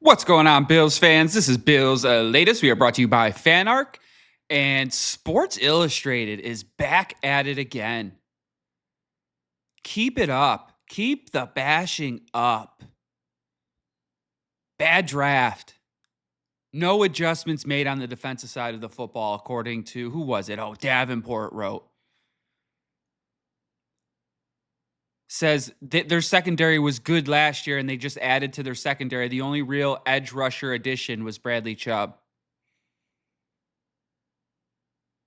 What's going on, Bills fans? This is Bills Latest. We are brought to you by FanArc, and Sports Illustrated is back at it again. Keep it up. Keep the bashing up. Bad draft. No adjustments made on the defensive side of the football, according to, who was it? Oh, Davenport wrote. Says that their secondary was good last year, and they just added to their secondary. The only real edge rusher addition was Bradley Chubb.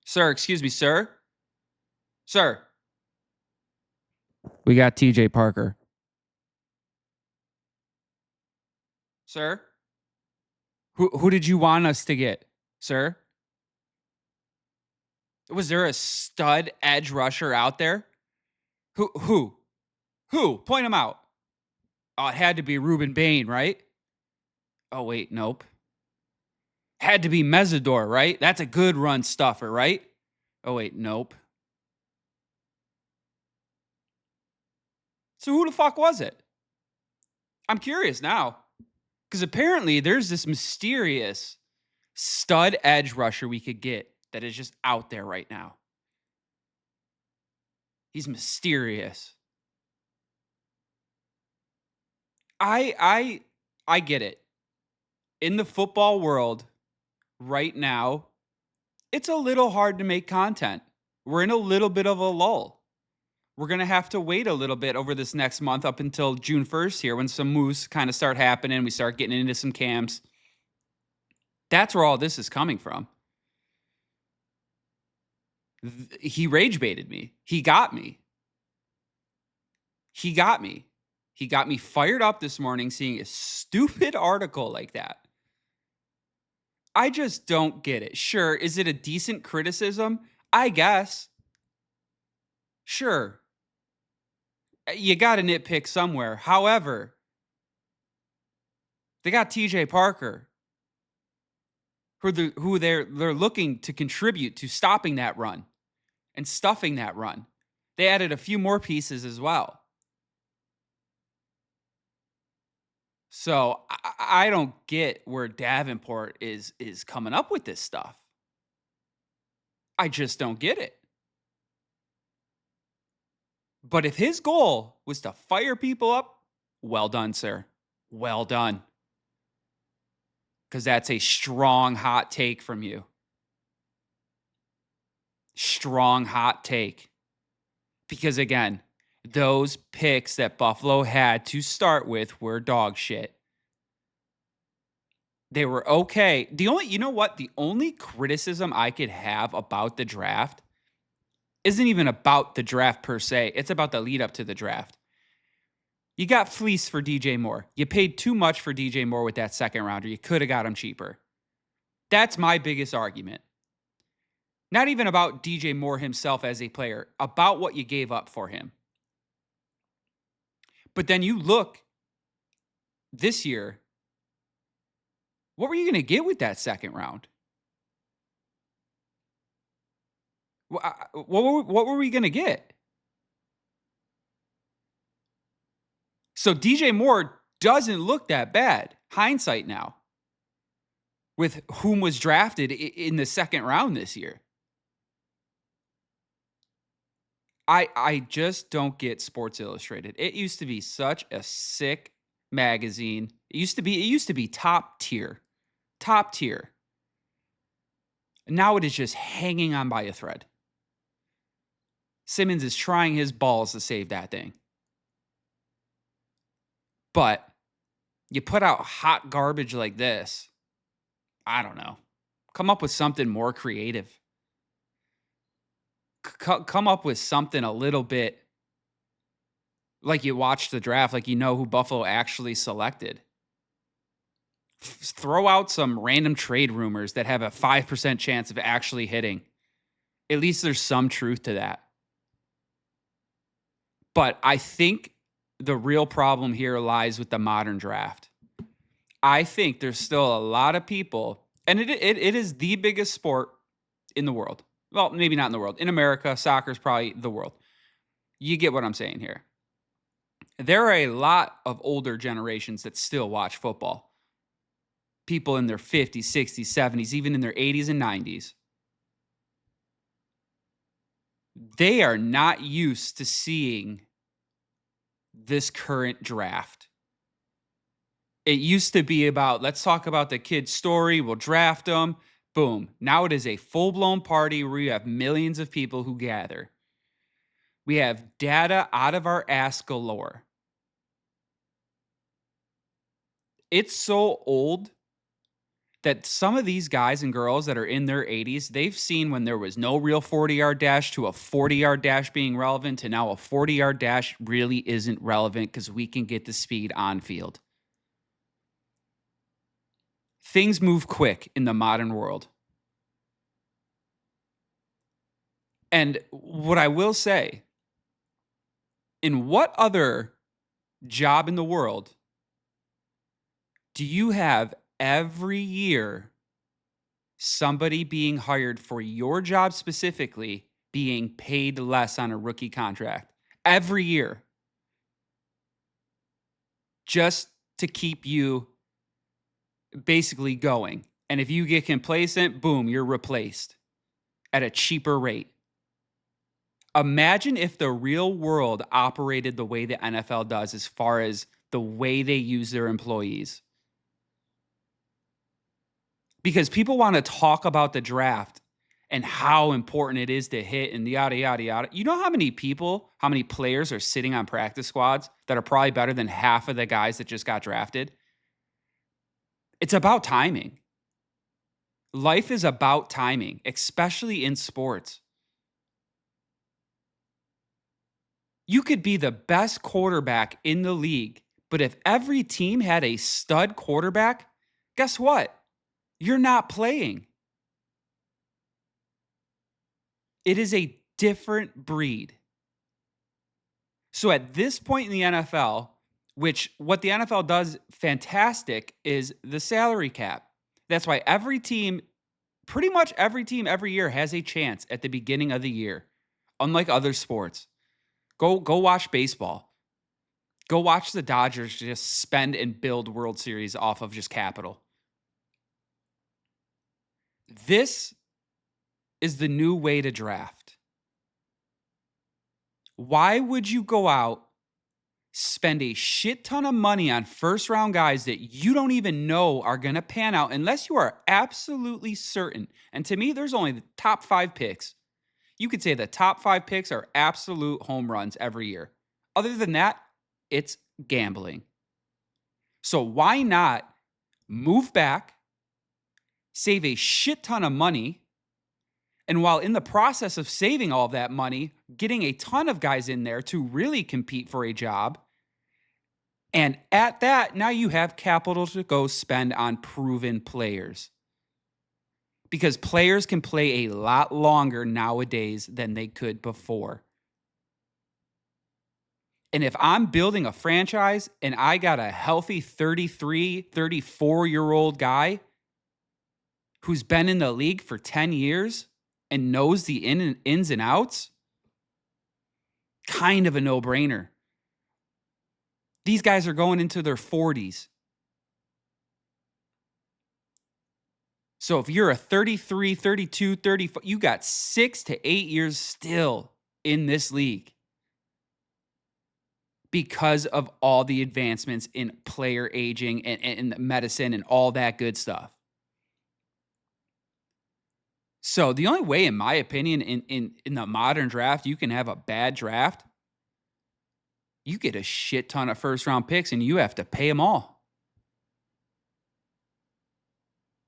Sir, excuse me, sir. Sir. We got TJ Parker. Sir? Who did you want us to get, sir? Was there a stud edge rusher out there? Who? Point him out. Oh, it had to be Reuben Bain, right? Oh, wait, nope. Had to be Mesidor, right? That's a good run stuffer, right? Oh, wait, nope. So who the fuck was it? I'm curious now. Because apparently there's this mysterious stud edge rusher we could get that is just out there right now. He's mysterious. I get it. In the football world right now, it's a little hard to make content. We're in a little bit of a lull. We're going to have to wait a little bit over this next month up until June 1st here when some moves kind of start happening. We start getting into some camps. That's where all this is coming from. He rage baited me. He got me. He got me fired up this morning seeing a stupid article like that. I just don't get it. Sure, is it a decent criticism? I guess. Sure. You got to nitpick somewhere. However, they got TJ Parker, who they're looking to contribute to stopping that run and stuffing that run. They added a few more pieces as well. So I don't get where Davenport is coming up with this stuff. I just don't get it. But if his goal was to fire people up, well done, sir. Well done. Because that's a strong, hot take from you. Strong, hot take. Because again, those picks that Buffalo had to start with were dog shit. They were okay. You know what? The only criticism I could have about the draft isn't even about the draft per se. It's about the lead up to the draft. You got fleeced for DJ Moore. You paid too much for DJ Moore with that second rounder. You could have got him cheaper. That's my biggest argument. Not even about DJ Moore himself as a player, about what you gave up for him. But then you look this year, what were you going to get with that second round? What were we going to get? So DJ Moore doesn't look that bad. Hindsight now. With whom was drafted in the second round this year. I just don't get Sports Illustrated. It used to be such a sick magazine. It used to be top tier. Top tier. Now it is just hanging on by a thread. Simmons is trying his balls to save that thing. But you put out hot garbage like this, I don't know. Come up with something more creative. Come up with something a little bit like you watched the draft, like you know who Buffalo actually selected. Throw out some random trade rumors that have a 5% chance of actually hitting. At least there's some truth to that. But I think the real problem here lies with the modern draft. I think there's still a lot of people, and it is the biggest sport in the world. Well, maybe not in the world. In America, soccer is probably the world. You get what I'm saying here. There are a lot of older generations that still watch football. people in their 50s, 60s, 70s, even in their 80s and 90s, they are not used to seeing this current draft. It used to be about, let's talk about the kid's story, we'll draft them, boom. Now it is a full-blown party where you have millions of people who gather. We have data out of our ass galore. It's so old that some of these guys and girls that are in their 80s, they've seen when there was no real 40-yard dash to a 40-yard dash being relevant to now a 40-yard dash really isn't relevant because we can get the speed on field. Things move quick in the modern world. And what I will say, in what other job in the world do you have every year somebody being hired for your job specifically being paid less on a rookie contract? Every year. Just to keep you basically going. And if you get complacent, boom, you're replaced at a cheaper rate. Imagine if the real world operated the way the NFL does as far as the way they use their employees. Because people want to talk about the draft and how important it is to hit and yada, yada, yada. You know how many players are sitting on practice squads that are probably better than half of the guys that just got drafted? It's about timing. Life is about timing, especially in sports. You could be the best quarterback in the league, but if every team had a stud quarterback, guess what? You're not playing. It is a different breed. So at this point in the NFL, which what the NFL does fantastic is the salary cap. That's why every team, pretty much every team every year has a chance at the beginning of the year, unlike other sports. Go watch baseball. Go watch the Dodgers just spend and build World Series off of just capital. This is the new way to draft. Why would you go out, spend a shit ton of money on first round guys that you don't even know are going to pan out unless you are absolutely certain? And to me, there's only the top 5 picks. You could say the top 5 picks are absolute home runs every year. Other than that, it's gambling. So why not move back, save a shit ton of money, and while in the process of saving all that money, getting a ton of guys in there to really compete for a job. And at that, now you have capital to go spend on proven players. Because players can play a lot longer nowadays than they could before. And if I'm building a franchise and I got a healthy 33, 34-year-old guy who's been in the league for 10 years and knows the ins and outs, kind of a no-brainer. These guys are going into their 40s. So if you're a 33, 32, 34, you got 6 to 8 years still in this league because of all the advancements in player aging and medicine and all that good stuff. So the only way, in my opinion, in the modern draft, you can have a bad draft, you get a shit ton of first-round picks and you have to pay them all.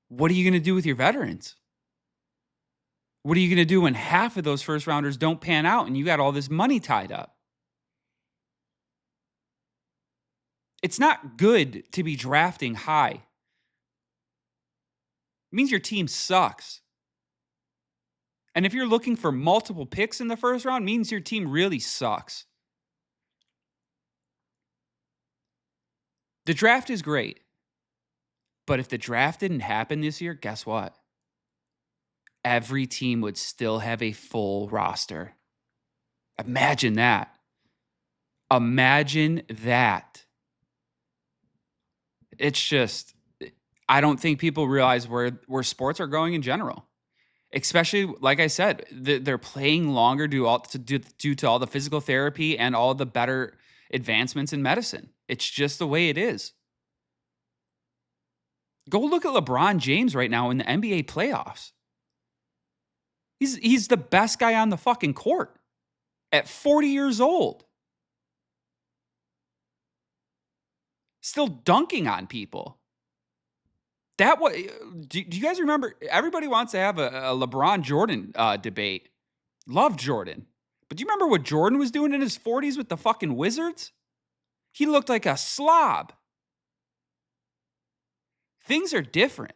What are you going to do with your veterans? What are you going to do when half of those first-rounders don't pan out and you got all this money tied up? It's not good to be drafting high. It means your team sucks. And if you're looking for multiple picks in the first round, it means your team really sucks. The draft is great. But if the draft didn't happen this year, guess what? Every team would still have a full roster. Imagine that. Imagine that. It's just, I don't think people realize where sports are going in general. Especially, like I said, they're playing longer due to all the physical therapy and all the better advancements in medicine. It's just the way it is. Go look at LeBron James right now in the NBA playoffs. He's the best guy on the fucking court at 40 years old. Still dunking on people. That was. Do you guys remember? Everybody wants to have a LeBron Jordan debate. Love Jordan. But do you remember what Jordan was doing in his 40s with the fucking Wizards? He looked like a slob. Things are different.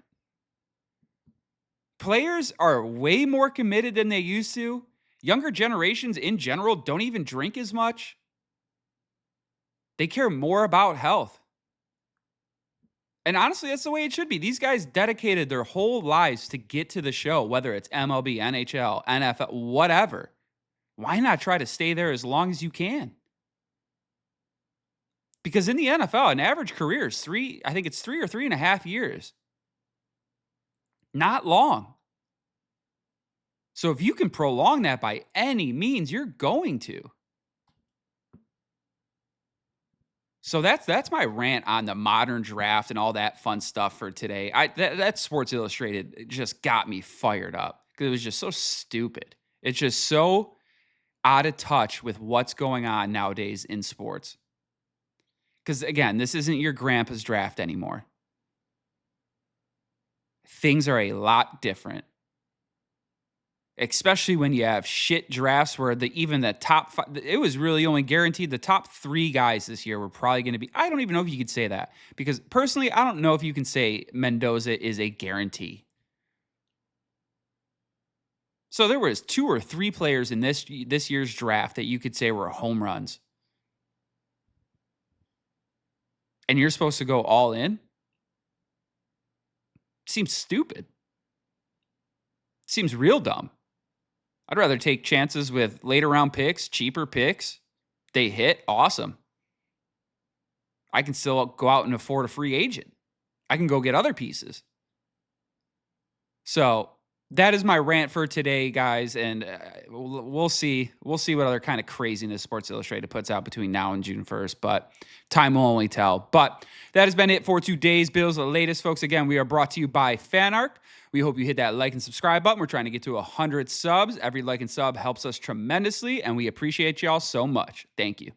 Players are way more committed than they used to. Younger generations in general don't even drink as much. They care more about health. And honestly, that's the way it should be. These guys dedicated their whole lives to get to the show, whether it's MLB, NHL, NFL, whatever. Why not try to stay there as long as you can? Because in the NFL, an average career is 3 or 3.5 years. Not long. So if you can prolong that by any means, you're going to. So that's my rant on the modern draft and all that fun stuff for today. That Sports Illustrated just got me fired up because it was just so stupid. It's just so out of touch with what's going on nowadays in sports. Because again, this isn't your grandpa's draft anymore. Things are a lot different. Especially when you have shit drafts where even the top 5, it was really only guaranteed the top 3 guys this year were probably going to be. I don't even know if you could say that because personally, I don't know if you can say Mendoza is a guarantee. So there was 2 or 3 players in this year's draft that you could say were home runs. And you're supposed to go all in? Seems stupid. Seems real dumb. I'd rather take chances with later round picks, cheaper picks. They hit, awesome. I can still go out and afford a free agent. I can go get other pieces. So that is my rant for today, guys. And we'll see. We'll see what other kind of craziness Sports Illustrated puts out between now and June 1st. But time will only tell. But that has been it for today's Bills, the latest, folks. Again, we are brought to you by FanArc. We hope you hit that like and subscribe button. We're trying to get to 100 subs. Every like and sub helps us tremendously, and we appreciate y'all so much. Thank you.